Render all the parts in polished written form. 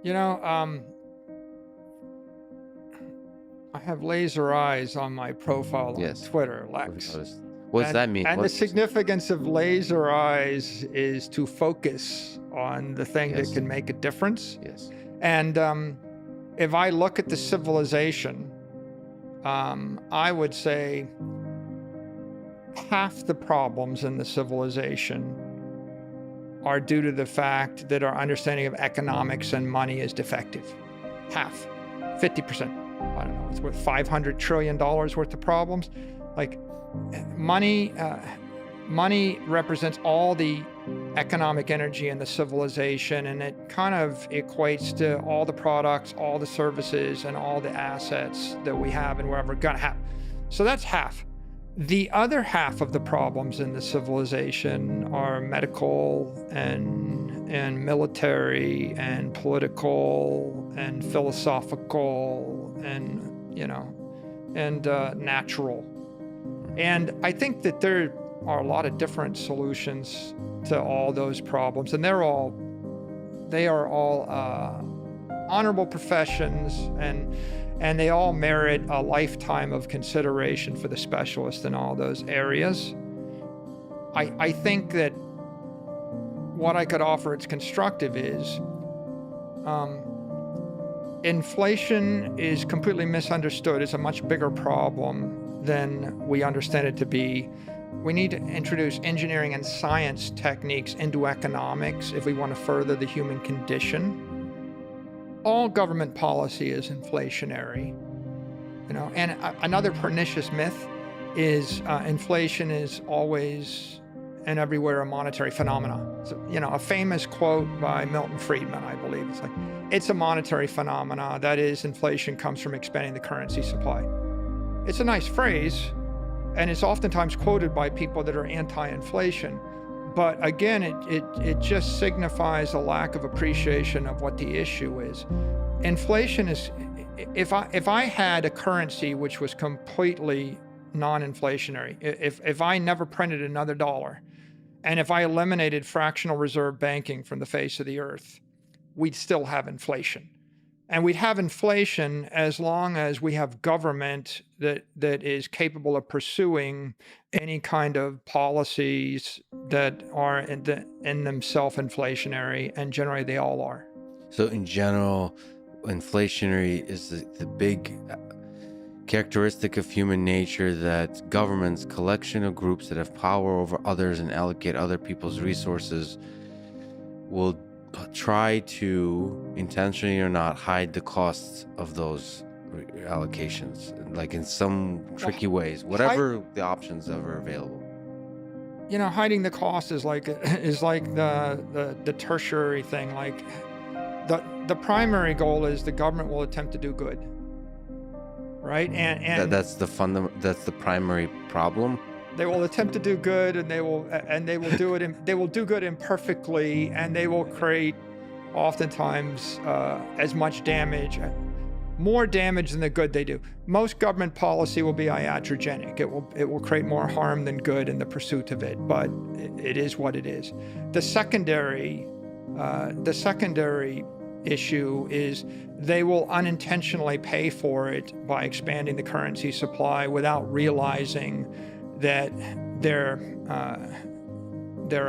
You know, I have laser eyes on my profile on Yes, Twitter, we've Lex. noticed. What does that mean? And the What? significance of laser eyes is to focus on the thing that Yes, can make a difference. yes, And if I look at the civilization, I would say half the problems in the civilization are due to the fact that our understanding of economics and money is defective. Half, 50%. I don't know, it's worth $500 trillion worth of problems. Like money, money represents all the economic energy in the civilization, and it kind of equates to all the products, all the services, and all the assets that we have and we're ever gonna have. So that's half. The other half of the problems in the civilization are medical and military and political and philosophical and, natural. And I think that there are a lot of different solutions to all those problems, and they are all honorable professions, and they all merit a lifetime of consideration for the specialist in all those areas. I think that what I could offer it's constructive is inflation is completely misunderstood. It's a much bigger problem than we understand it to be. We need to introduce engineering and science techniques into economics if we want to further the human condition. All government policy is inflationary, and another pernicious myth is inflation is always and everywhere a monetary phenomena. So, a famous quote by Milton Friedman, I believe, it's like, it's a monetary phenomena. That is, inflation comes from expanding the currency supply. It's a nice phrase, and it's oftentimes quoted by people that are anti-inflation. But again, it just signifies a lack of appreciation of what the issue is. Inflation is, if I had a currency which was completely non-inflationary, if I never printed another dollar, and if I eliminated fractional reserve banking from the face of the earth, we'd still have inflation. And we'd have inflation as long as we have government that is capable of pursuing any kind of policies that are in themselves inflationary, and generally they all are. So in general, inflationary is the big characteristic of human nature, that governments, collection of groups that have power over others and allocate other people's resources, will try to, intentionally or not, hide the costs of those allocations, like in some tricky ways, whatever the options that are available. Hiding the cost is like the tertiary thing. Like the primary goal is the government will attempt to do good, right? And that's the primary problem. They will attempt to do good, and they will do it. They will do good imperfectly, and they will create, oftentimes, as much damage, more damage than the good they do. Most government policy will be iatrogenic. It will create more harm than good in the pursuit of it. But it is what it is. The secondary issue is they will unintentionally pay for it by expanding the currency supply without realizing that they're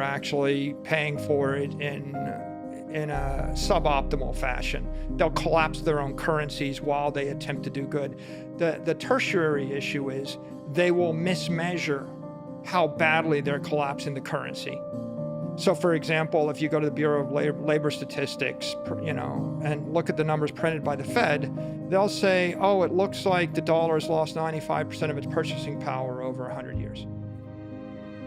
actually paying for it in a suboptimal fashion. They'll collapse their own currencies while they attempt to do good. The tertiary issue is they will mismeasure how badly they're collapsing the currency. So, for example, if you go to the Bureau of Labor Statistics, and look at the numbers printed by the Fed, they'll say, oh, it looks like the dollar has lost 95% of its purchasing power over 100 years.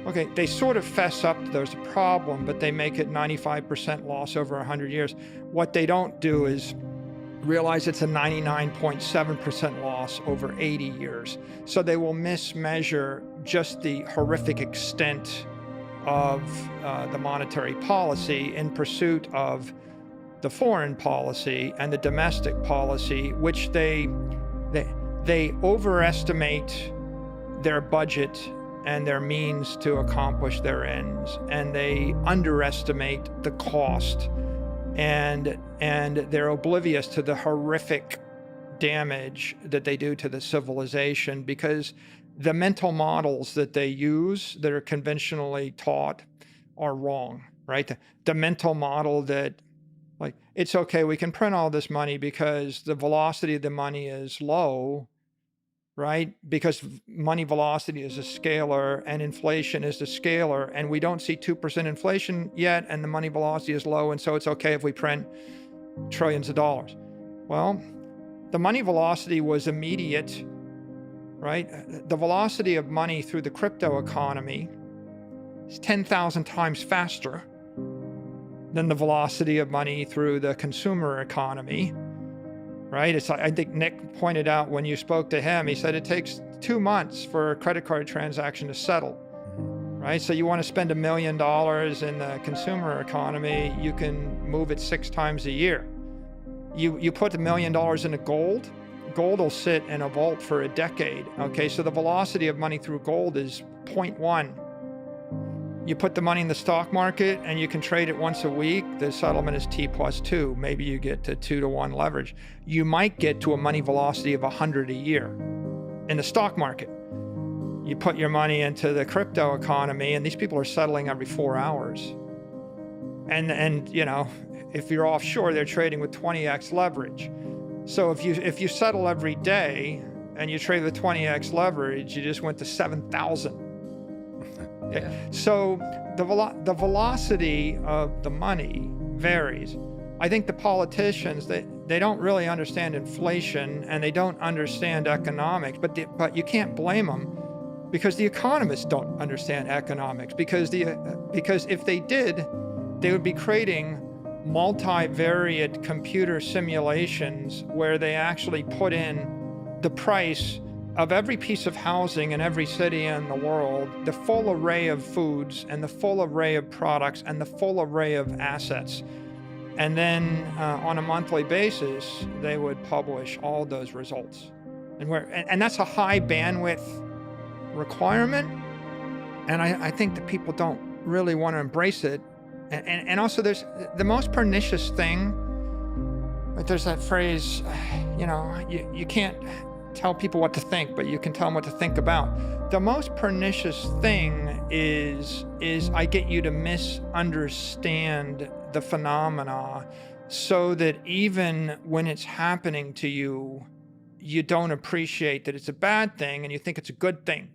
Okay, they sort of fess up that there's a problem, but they make it 95% loss over 100 years. What they don't do is realize it's a 99.7% loss over 80 years. So they will mismeasure just the horrific extent of the monetary policy in pursuit of the foreign policy and the domestic policy, which they overestimate their budget and their means to accomplish their ends, and they underestimate the cost and they're oblivious to the horrific damage that they do to the civilization, because the mental models that they use that are conventionally taught are wrong, right? The mental model that, like, it's okay, we can print all this money because the velocity of the money is low, right? Because money velocity is a scalar and inflation is the scalar, and we don't see 2% inflation yet, and the money velocity is low, and so it's okay if we print trillions of dollars. Well, the money velocity was immediate, right? The velocity of money through the crypto economy is 10,000 times faster than the velocity of money through the consumer economy, right? It's like, I think Nick pointed out when you spoke to him, he said it takes 2 months for a credit card transaction to settle, right? So you want to spend $1 million in the consumer economy, you can move it 6 times a year. You put $1 million into gold will sit in a vault for a decade, okay? So the velocity of money through gold is 0.1. You put the money in the stock market and you can trade it once a week, the settlement is T+2. Maybe you get to 2-to-1 leverage. You might get to a money velocity of 100 a year in the stock market. You put your money into the crypto economy and these people are settling every 4 hours. And you know, if you're offshore, they're trading with 20x leverage. So if you settle every day and you trade with 20x leverage, you just went to 7,000. Yeah. So the velocity of the money varies. I think the politicians, they don't really understand inflation and they don't understand economics, but you can't blame them, because the economists don't understand economics, because if they did, they would be creating multivariate computer simulations where they actually put in the price of every piece of housing in every city in the world, the full array of foods and the full array of products and the full array of assets. And then on a monthly basis, they would publish all those results. And that's a high bandwidth requirement. And I think that people don't really want to embrace it. And also there's the most pernicious thing, but there's that phrase, you know, you can't tell people what to think, but you can tell them what to think about. The most pernicious thing is I get you to misunderstand the phenomena so that even when it's happening to you, you don't appreciate that it's a bad thing and you think it's a good thing.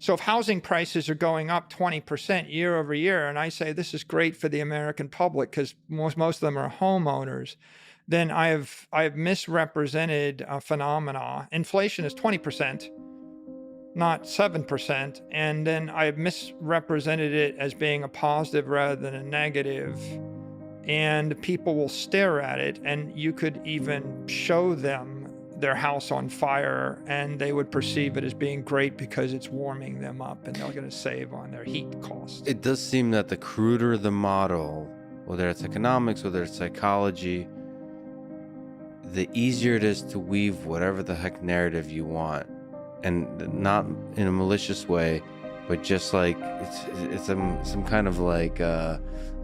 So if housing prices are going up 20% year over year, and I say this is great for the American public because most of them are homeowners, then I have misrepresented a phenomena. Inflation is 20%, not 7%, and then I have misrepresented it as being a positive rather than a negative. And people will stare at it, and you could even show them their house on fire and they would perceive it as being great because it's warming them up and they're going to save on their heat costs. It does seem that the cruder the model, whether it's economics, whether it's psychology, the easier it is to weave whatever the heck narrative you want, and not in a malicious way, but just like it's some kind of like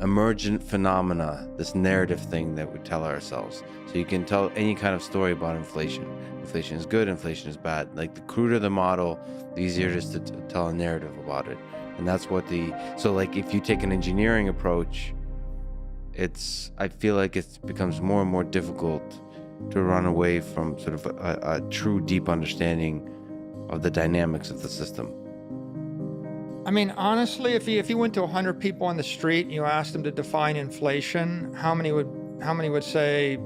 emergent phenomena, this narrative thing that we tell ourselves. So you can tell any kind of story about inflation. Inflation is good, inflation is bad. Like the cruder the model, the easier it is to tell a narrative about it. And that's what so like if you take an engineering approach, I feel like it becomes more and more difficult to run away from sort of a true deep understanding of the dynamics of the system. I mean, honestly, if you went to 100 people on the street and you asked them to define inflation, how many would say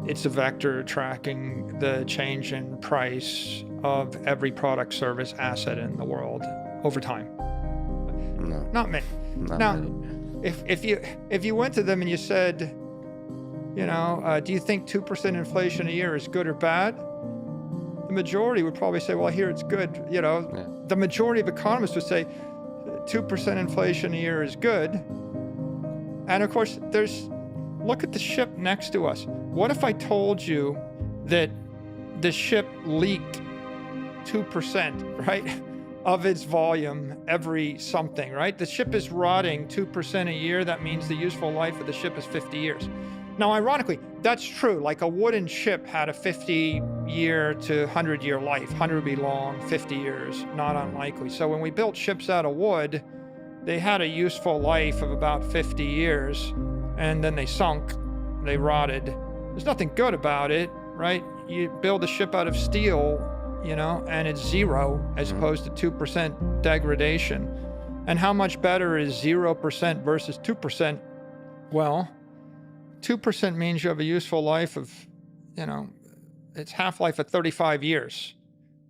it's a vector tracking the change in price of every product, service, asset in the world over time? No. Not many. Now, if you went to them and you said, you know, do you think 2% inflation a year is good or bad? The majority would probably say, well, I hear it's good. You know, Yeah. The majority of economists would say 2% inflation a year is good. And of course, look at the ship next to us. What if I told you that the ship leaked 2%, right, of its volume every something, right? The ship is rotting 2% a year. That means the useful life of the ship is 50 years. Now, ironically, that's true. Like a wooden ship had a 50-year to 100-year life. 100 would be long, 50 years, not unlikely. So when we built ships out of wood, they had a useful life of about 50 years, and then they sunk, they rotted. There's nothing good about it, right? You build a ship out of steel, and it's zero as opposed to 2% degradation. And how much better is 0% versus 2%? Well, 2% means you have a useful life of, it's half-life of 35 years.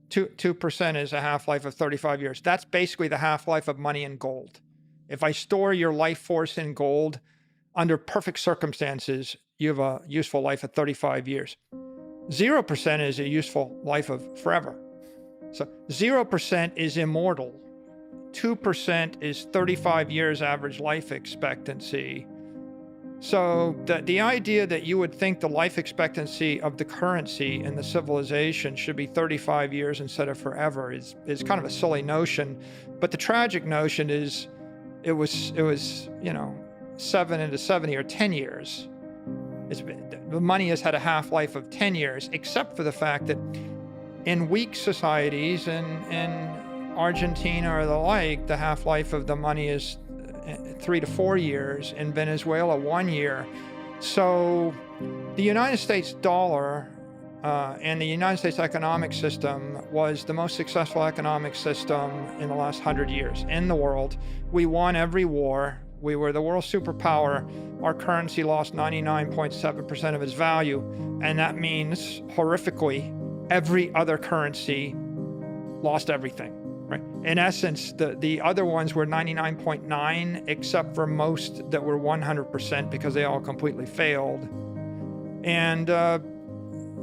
2% is a half-life of 35 years. That's basically the half-life of money and gold. If I store your life force in gold, under perfect circumstances, you have a useful life of 35 years. 0% is a useful life of forever. So 0% is immortal. 2% is 35 years average life expectancy. So the idea that you would think the life expectancy of the currency in the civilization should be 35 years instead of forever is kind of a silly notion. But the tragic notion is it was 7 into 70 or 10 years. The money has had a half-life of 10 years, except for the fact that in weak societies in Argentina or the like, the half-life of the money is 3 to 4 years. In Venezuela, 1 year. So the United States dollar and the United States economic system was the most successful economic system in the last 100 years in the world. We won every war. We were the world superpower. Our currency lost 99.7% of its value. And that means, horrifically, every other currency lost everything. Right. In essence, the other ones were 99.9, except for most that were 100% because they all completely failed. And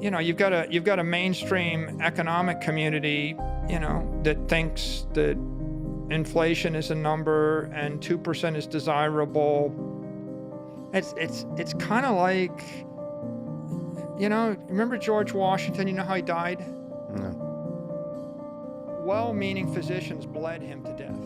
you've got a mainstream economic community, that thinks that inflation is a number and 2% is desirable. It's kind of like, remember George Washington? You know how he died? No. Well-meaning physicians bled him to death.